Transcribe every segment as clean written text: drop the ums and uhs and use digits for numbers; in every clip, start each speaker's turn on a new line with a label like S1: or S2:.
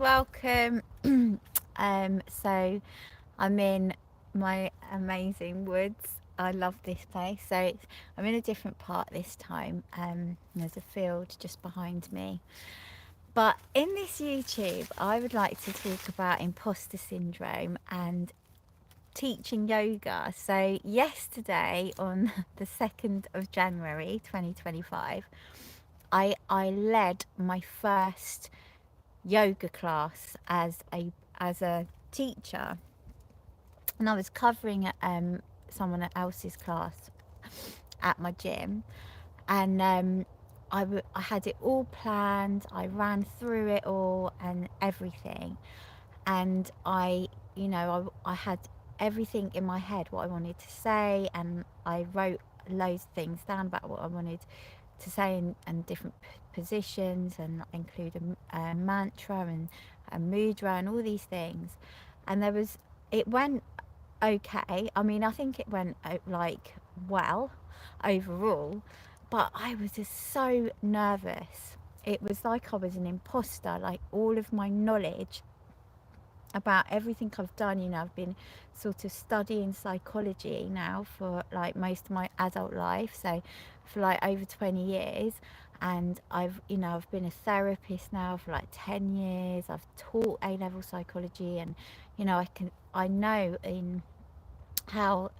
S1: Welcome. So I'm in my amazing woods. I love this place. I'm in a different part this time. There's a field just behind me. But in this YouTube, I would like to talk about imposter syndrome and teaching yoga. So yesterday, on the 2nd of January 2025, I led my first yoga class as a teacher, and I was covering someone else's class at my gym, and I had it all planned. I ran through it all and everything, and I had everything in my head what I wanted to say, and I wrote loads of things down about what I wanted to say in different positions, and include a mantra and a mudra and all these things. And it went okay. I mean, I think it went like well overall, but I was just so nervous. It was like I was an imposter, like all of my knowledge about everything I've done. I've been sort of studying psychology now for like most of my adult life, so for like over 20 years. And I've been a therapist now for like 10 years. I've taught A-level psychology, and I know in how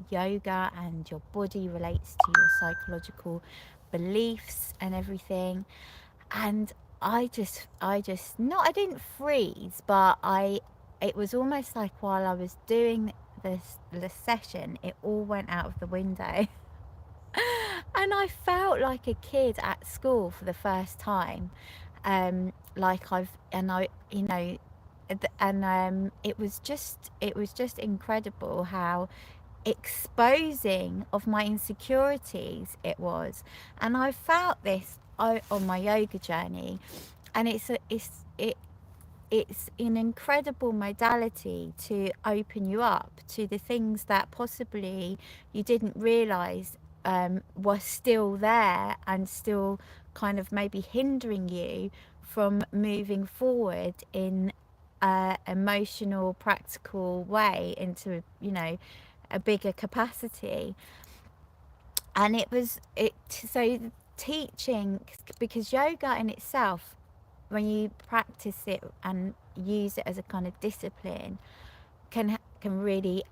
S1: yoga and your body relates to your psychological beliefs and everything. And I didn't freeze, but it was almost like while I was doing the session, it all went out of the window. And I felt like a kid at school for the first time. Like I've and I you know and it was just incredible how exposing of my insecurities it was. And I felt this on my yoga journey, and it's an incredible modality to open you up to the things that possibly you didn't realize were still there, and still kind of maybe hindering you from moving forward in a emotional, practical way into a bigger capacity. And it was it so teaching, because yoga in itself, when you practice it and use it as a kind of discipline, can really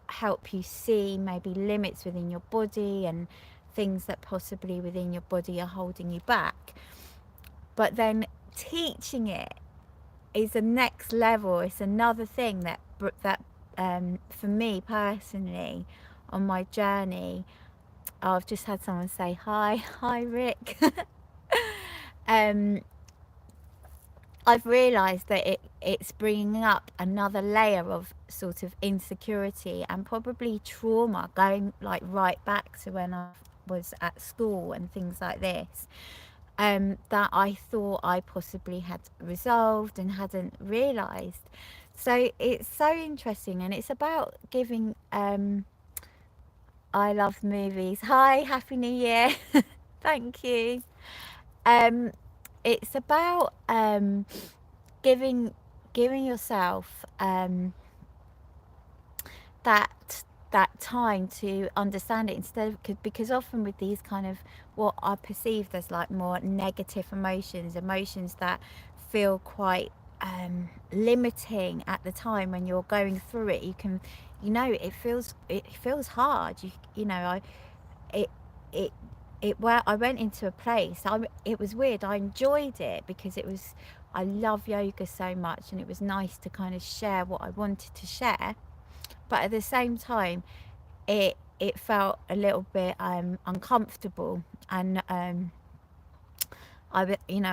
S1: help you see maybe limits within your body, and things that possibly within your body are holding you back. But then teaching it is the next level. It's another thing that for me personally, on my journey, I've just had someone say hi Rick. um, I've realised that it's bringing up another layer of sort of insecurity and probably trauma, going like right back to when I was at school and things like this, that I thought I possibly had resolved and hadn't realised. So it's so interesting, and it's about giving. I love movies. Hi, Happy New Year. Thank you. Um, it's about giving giving yourself that time to understand it, instead of, because often with these kind of what are perceived as like more negative emotions that feel quite limiting at the time when you're going through it, it feels hard. It it where I went into a place, it was weird. I enjoyed it because I love yoga so much, and it was nice to kind of share what I wanted to share. But at the same time, it felt a little bit uncomfortable, and I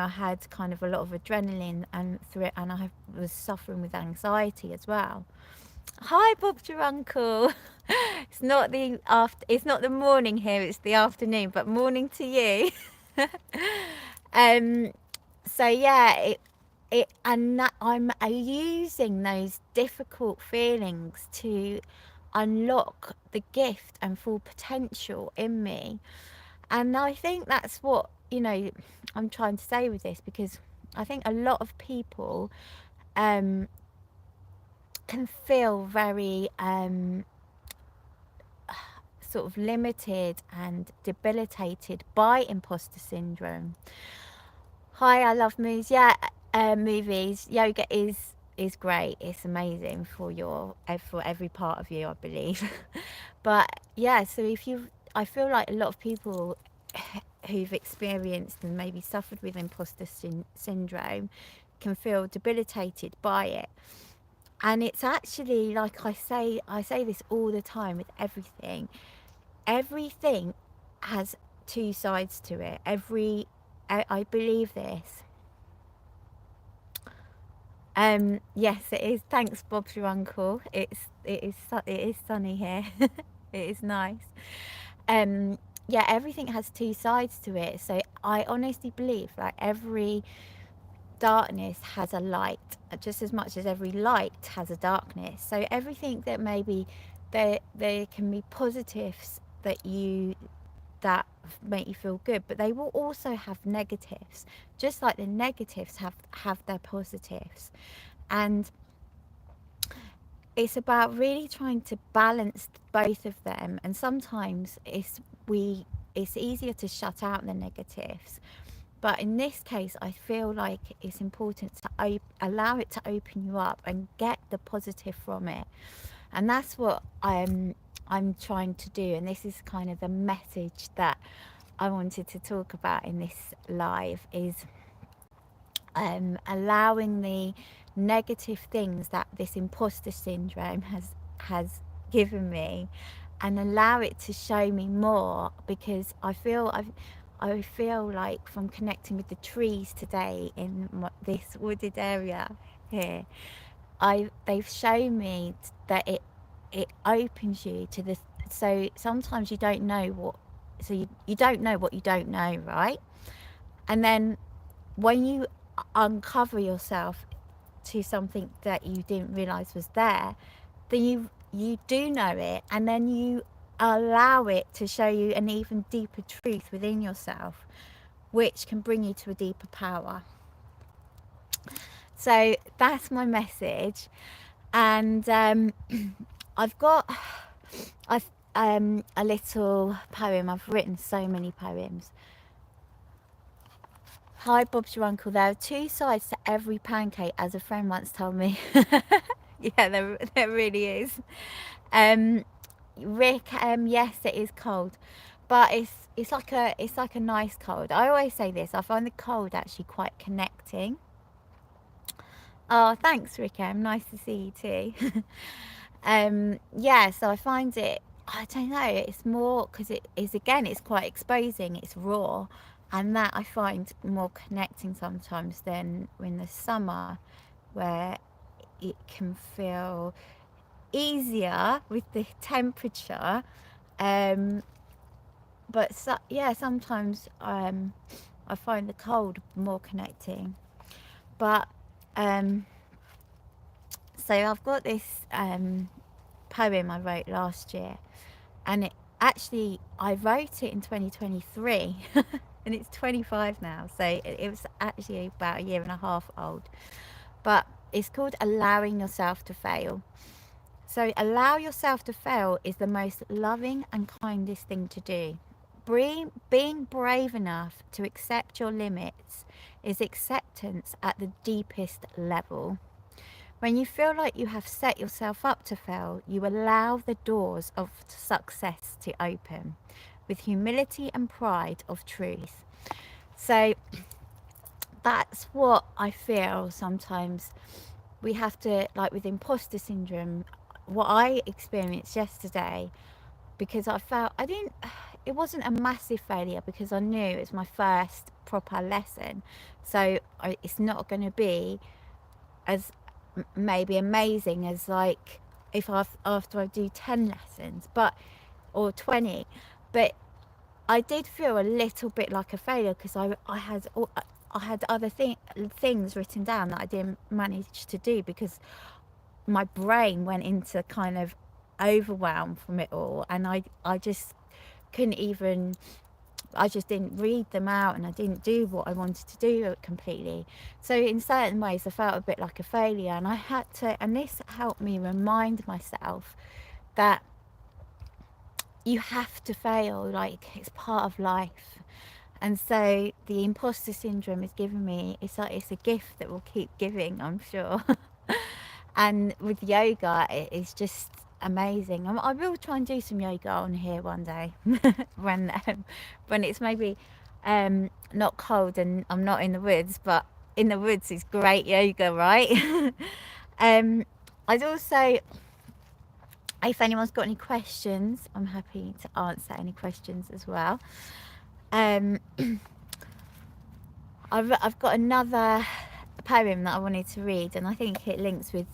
S1: had kind of a lot of adrenaline and through it, and I was suffering with anxiety as well. Hi, Bob your uncle. It's not the morning here, it's the afternoon, but morning to you. um so yeah, it and that I'm using those difficult feelings to unlock the gift and full potential in me. And I think that's what I'm trying to say with this, because I think a lot of people um, can feel very sort of limited and debilitated by imposter syndrome. Hi, I love movies. Yeah, movies. Yoga is great. It's amazing for for every part of you, I believe. But yeah, so if you, I feel like a lot of people who've experienced and maybe suffered with imposter syndrome can feel debilitated by it. And it's actually, like I say this all the time with everything. Everything has two sides to it. I believe this. Yes, it is. Thanks, Bob's your uncle. It is sunny here. It is nice. Yeah, everything has two sides to it. So I honestly believe like every darkness has a light, just as much as every light has a darkness. So everything that maybe there can be positives that make you feel good, but they will also have negatives, just like the negatives have their positives. And it's about really trying to balance both of them. And sometimes it's easier to shut out the negatives, but in this case I feel like it's important to allow it to open you up and get the positive from it. And that's what I'm trying to do, and this is kind of the message that I wanted to talk about in this live, is allowing the negative things that this imposter syndrome has given me, and allow it to show me more, because I feel like from connecting with the trees today in this wooded area here, they've shown me that it opens you to this. So sometimes you don't know what, so you don't know what you don't know, right? And then when you uncover yourself to something that you didn't realize was there, then you do know it, and then you allow it to show you an even deeper truth within yourself, which can bring you to a deeper power. So that's my message. And I've a little poem. I've written so many poems. Hi, Bob's your uncle. There are two sides to every pancake, as a friend once told me. Yeah, there really is. Rick, yes, it is cold, but it's like a nice cold. I always say this. I find the cold actually quite connecting. Oh, thanks, Rick. Nice to see you too. Yeah, so I find it, I don't know, it's more because it is, again, it's quite exposing, it's raw, and that I find more connecting sometimes than in the summer, where it can feel easier with the temperature. But yeah, sometimes I find the cold more connecting. But so I've got this poem I wrote last year, and I wrote it in 2023 and it's 25 now, so it was actually about a year and a half old. But it's called Allowing Yourself to Fail. So allow yourself to fail is the most loving and kindest thing to do. Being brave enough to accept your limits is acceptance at the deepest level. When you feel like you have set yourself up to fail, you allow the doors of success to open with humility and pride of truth. So that's what I feel sometimes we have to, like with imposter syndrome, what I experienced yesterday, because I felt it wasn't a massive failure, because I knew it was my first proper lesson. So it's not going to be as maybe amazing as like if after I do 10 lessons, but or 20. But I did feel a little bit like a failure, because I had other things written down that I didn't manage to do, because my brain went into kind of overwhelm from it all, and I just couldn't even I just didn't read them out, and I didn't do what I wanted to do completely. So in certain ways I felt a bit like a failure, and I had to, and this helped me remind myself that you have to fail, like it's part of life. And so the imposter syndrome has given me, it's like it's a gift that will keep giving, I'm sure. And with yoga, it is just amazing. I will try and do some yoga on here one day when it's maybe not cold and I'm not in the woods, but in the woods is great yoga, right? I'd also, if anyone's got any questions, I'm happy to answer any questions as well. Um, I've got another poem that I wanted to read, and I think it links with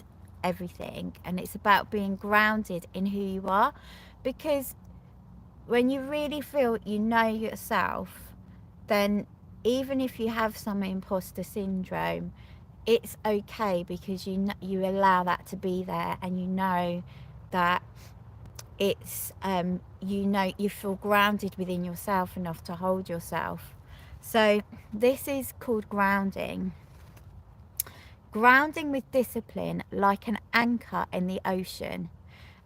S1: everything, and it's about being grounded in who you are, because when you really feel you know yourself, then even if you have some imposter syndrome, it's okay, because you allow that to be there, and you know that it's you feel grounded within yourself enough to hold yourself. So this is called grounding. Grounding with discipline, like an anchor in the ocean,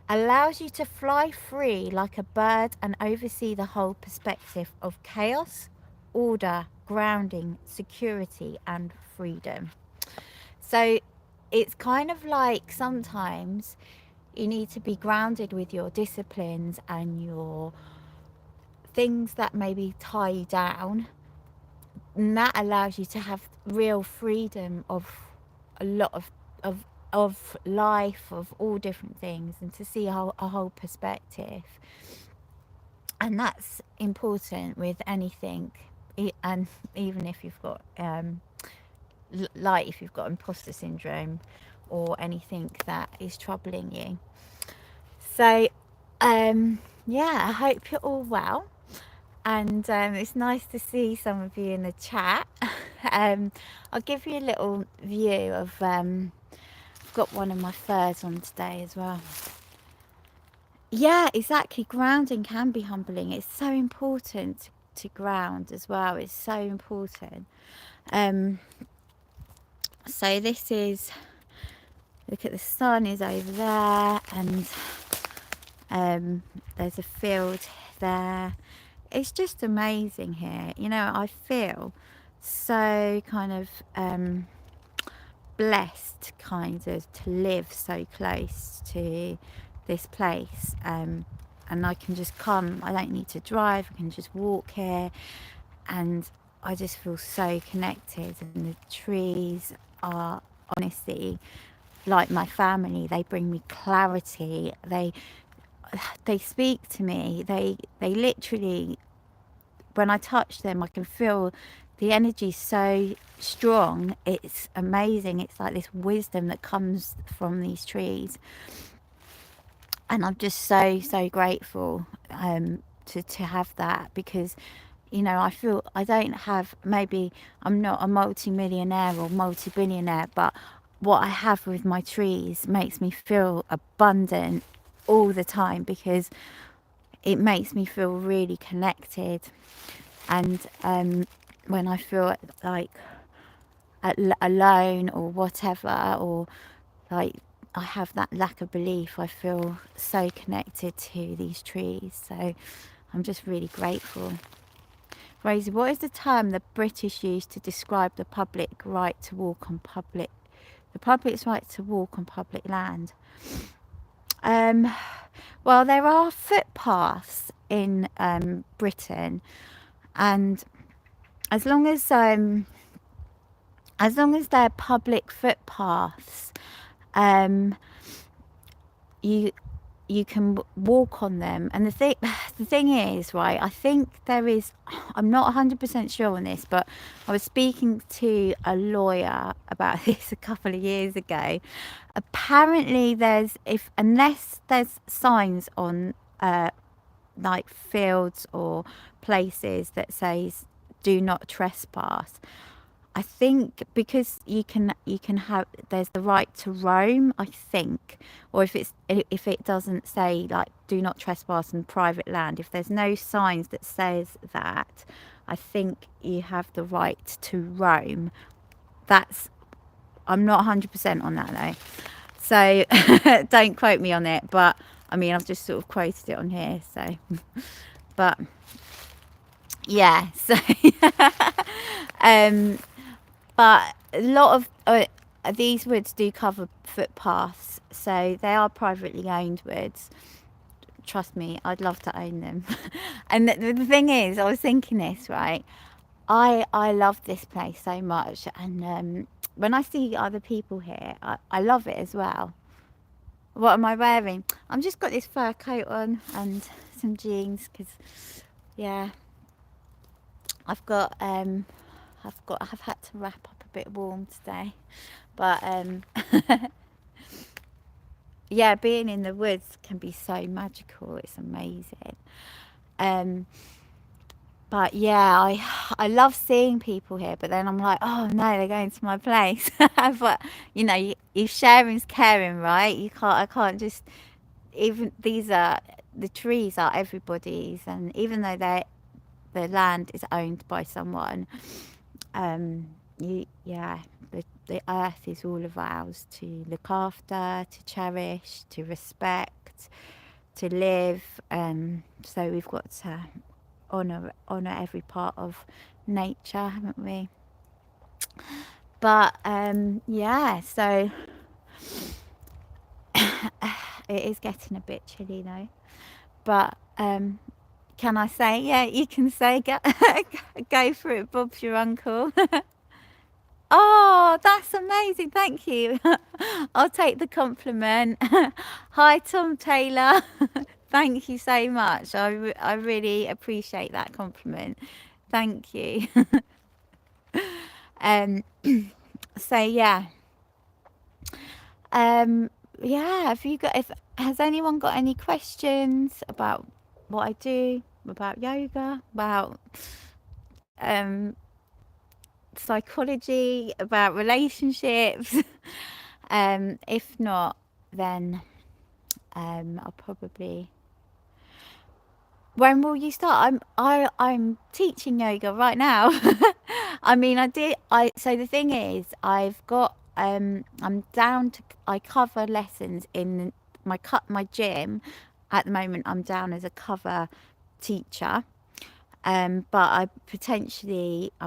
S1: allows you to fly free like a bird and oversee the whole perspective of chaos, order, grounding, security, and freedom. So it's kind of like sometimes you need to be grounded with your disciplines and your things that maybe tie you down, and that allows you to have real freedom of a lot of life, of all different things, and to see a whole perspective. And that's important with anything, and even if you've got like if you've got imposter syndrome or anything that is troubling you. So yeah, I hope you're all well, and it's nice to see some of you in the chat. I'll give you a little view of I've got one of my furs on today as well. Yeah, exactly. Grounding can be humbling. It's so important to ground as well. It's so important. So this is, look at the sun is over there, and there's a field there. It's just amazing here. You know, I feel so kind of blessed kind of to live so close to this place, and I can just come. I don't need to drive. I can just walk here, and I just feel so connected. And the trees are honestly like my family. They bring me clarity. They speak to me. They literally, when I touch them, I can feel the energy so strong. It's amazing. It's like this wisdom that comes from these trees, and I'm just so grateful to have that, because you know, I feel I don't have, maybe I'm not a multi-millionaire or multi-billionaire, but what I have with my trees makes me feel abundant all the time, because it makes me feel really connected. And when I feel like alone or whatever, or like I have that lack of belief, I feel so connected to these trees. So I'm just really grateful. Rosie, what is the term the British use to describe the public's right to walk on public land? Well, there are footpaths in Britain, and as long as they're public footpaths, you can walk on them. And the thing is, right, I think there is, I'm not 100% sure on this, but I was speaking to a lawyer about this a couple of years ago. Apparently unless there's signs on like fields or places that says do not trespass, I think because you can have, there's the right to roam, I think, or if it doesn't say like do not trespass on private land, if there's no signs that says that, I think you have the right to roam. That's, I'm not 100% on that though, so don't quote me on it, but I mean I've just sort of quoted it on here, so but yeah, so um but a lot of these woods do cover footpaths, so they are privately owned woods. Trust me, I'd love to own them. And the thing is, I was thinking this, right? I love this place so much, and when I see other people here, I love it as well. What am I wearing? I've just got this fur coat on and some jeans because, yeah, I've had to wrap up a bit warm today, but yeah, being in the woods can be so magical. It's amazing. Um, but yeah, I love seeing people here, but then I'm like, oh no, they're going to my place. But you know, you sharing's caring, right? I can't just, even these are, the trees are everybody's, and even though the land is owned by someone, yeah, the earth is all of ours to look after, to cherish, to respect, to live. So we've got to honour every part of nature, haven't we? But yeah, so it is getting a bit chilly though. But can I say, yeah, you can say, go, go for it, Bob's your uncle. Oh, that's amazing. Thank you. I'll take the compliment. Hi, Tom Taylor. Thank you so much. I really appreciate that compliment. Thank you. um, so yeah. Yeah, if has anyone got any questions about what I do, about yoga, about um psychology, about relationships? If not, then I'll probably. When will you start? I'm teaching yoga right now. I mean, so the thing is, I'm down to, I cover lessons in my gym. At the moment, I'm down as a cover teacher. But I'm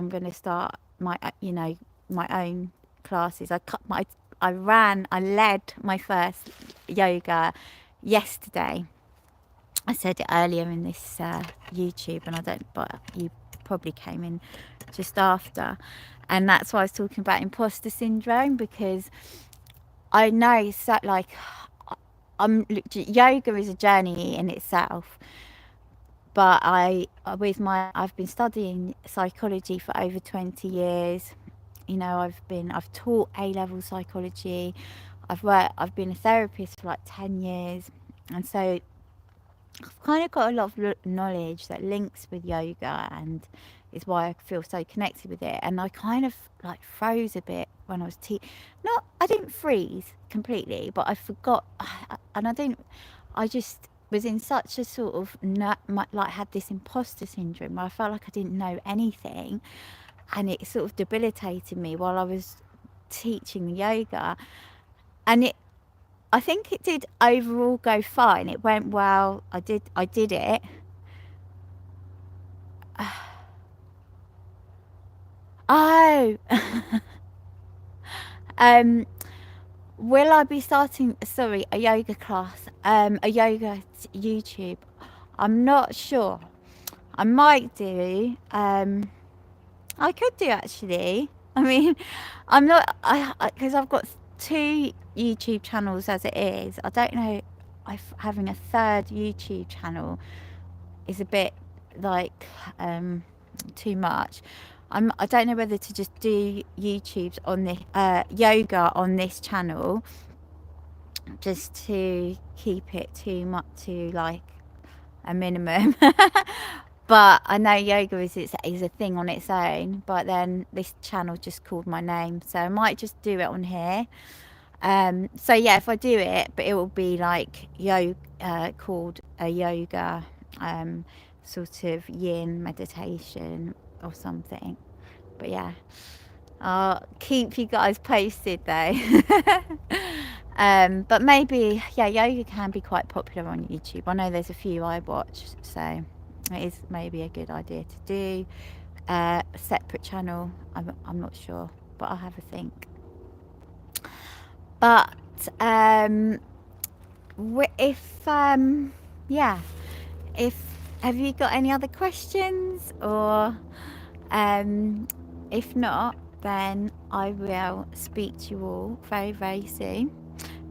S1: going to start my own classes. I led my first yoga yesterday. I said it earlier in this YouTube, and but you probably came in just after, and that's why I was talking about imposter syndrome, because I know, so like, yoga is a journey in itself, but I've been studying psychology for over 20 years. You know, I've taught A-level psychology. I've been a therapist for like 10 years, and so I've kind of got a lot of knowledge that links with yoga, and is why I feel so connected with it. And I kind of like froze a bit when I was not, I didn't freeze completely, but I forgot, and I just was in such a sort of like had this imposter syndrome where I felt like I didn't know anything, and it sort of debilitated me while I was teaching the yoga. And I think it did overall go fine. It went well. I did it. Oh, will I be starting? Sorry, a yoga class, a yoga YouTube. I'm not sure. I might do. I could do actually. I mean, I'm not. Because I've got 2 YouTube channels as it is. I don't know if having a third YouTube channel is a bit like too much. I don't know whether to just do YouTube's on the yoga on this channel, just to keep it too much to like a minimum. But I know yoga is a thing on its own. But then this channel just called my name, so I might just do it on here. So yeah, if I do it, but it will be like called a yoga sort of yin meditation or something. But yeah, I'll keep you guys posted though. But maybe, yeah, yoga can be quite popular on YouTube. I know there's a few I watch, so it is maybe a good idea to do a separate channel. I'm not sure, but I'll have a think. But if yeah, if have you got any other questions, or if not, then I will speak to you all very, very soon.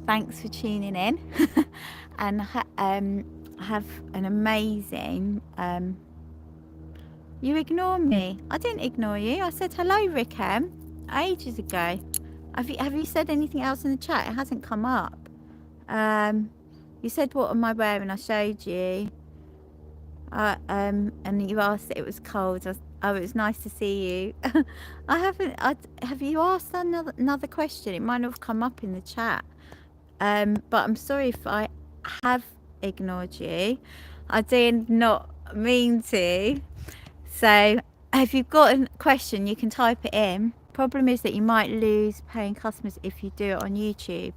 S1: Thanks for tuning in, and have an amazing. You ignore me. I didn't ignore you. I said hello, Rickham, ages ago. Have you said anything else in the chat? It hasn't come up. You said, what am I wearing? I showed you. And you asked it was cold. Oh, it was nice to see you. I haven't. Have you asked another question? It might not have come up in the chat. But I'm sorry if I have ignored you. I did not mean to. So if you've got a question, you can type it in. Problem is that you might lose paying customers if you do it on YouTube.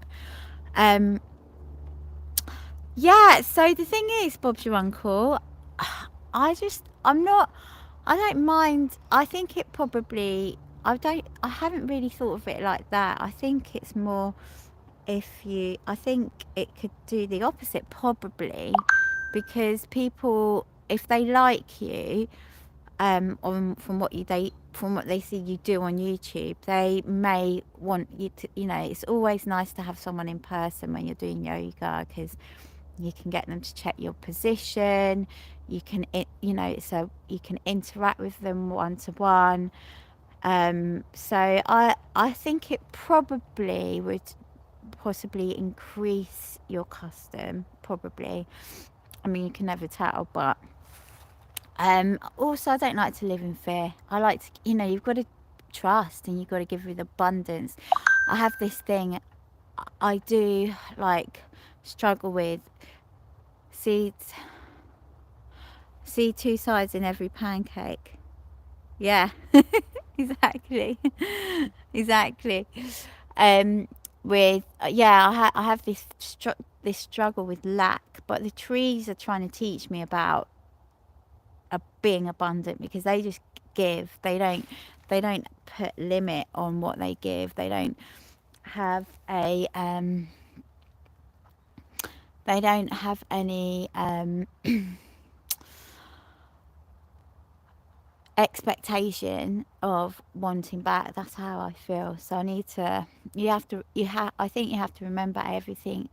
S1: Yeah, so the thing is, Bob's your uncle, I don't mind. I think it probably, I haven't really thought of it like that. I think it's more I think it could do the opposite probably, because people, if they like you, from what they see you do on YouTube, they may want you to, it's always nice to have someone in person when you're doing yoga, because you can get them to check your position, you can so you can interact with them one to one. So I think it probably would possibly increase your custom, probably. I mean, you can never tell, but also I don't like to live in fear. I like to, you've got to trust, and you've got to give with abundance. I have this thing I do struggle with. See two sides in every pancake. Yeah. Exactly. Exactly. With I have this struggle with lack, but the trees are trying to teach me about being abundant, because they just give. They don't put limit on what they give. They don't have any expectation of wanting back. That's how I feel. So I need to, I think you have to remember everything.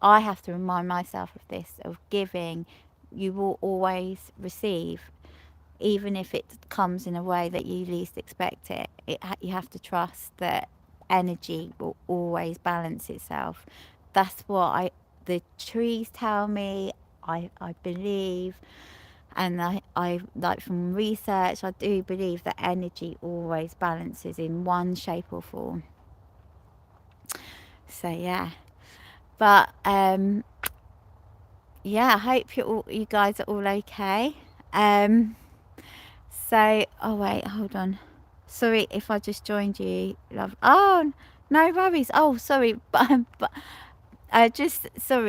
S1: I have to remind myself of this, of giving. You will always receive, even if it comes in a way that you least expect it. You have to trust that energy will always balance itself. That's what the trees tell me. I believe, and I like, from research, I do believe that energy always balances in one shape or form. So yeah, but yeah, I hope you guys are all okay. So, oh wait, hold on. Sorry if I just joined you, love. Oh, no worries. Oh, sorry, but I just saw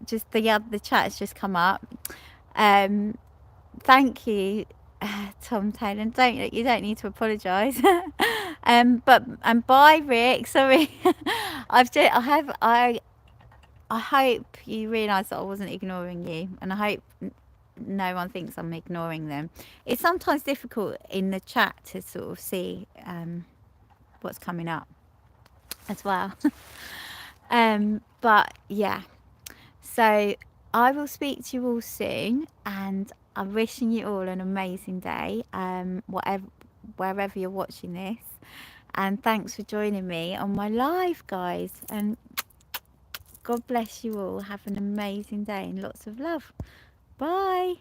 S1: just the chat's just come up. Thank you, Tom Taylor. You don't need to apologise. But bye, Rick. Sorry, I hope you realise that I wasn't ignoring you, and I hope no one thinks I'm ignoring them. It's sometimes difficult in the chat to sort of see what's coming up as well. But yeah, so I will speak to you all soon, and I'm wishing you all an amazing day, wherever you're watching this. And thanks for joining me on my live, guys. And God bless you all. Have an amazing day and lots of love. Bye.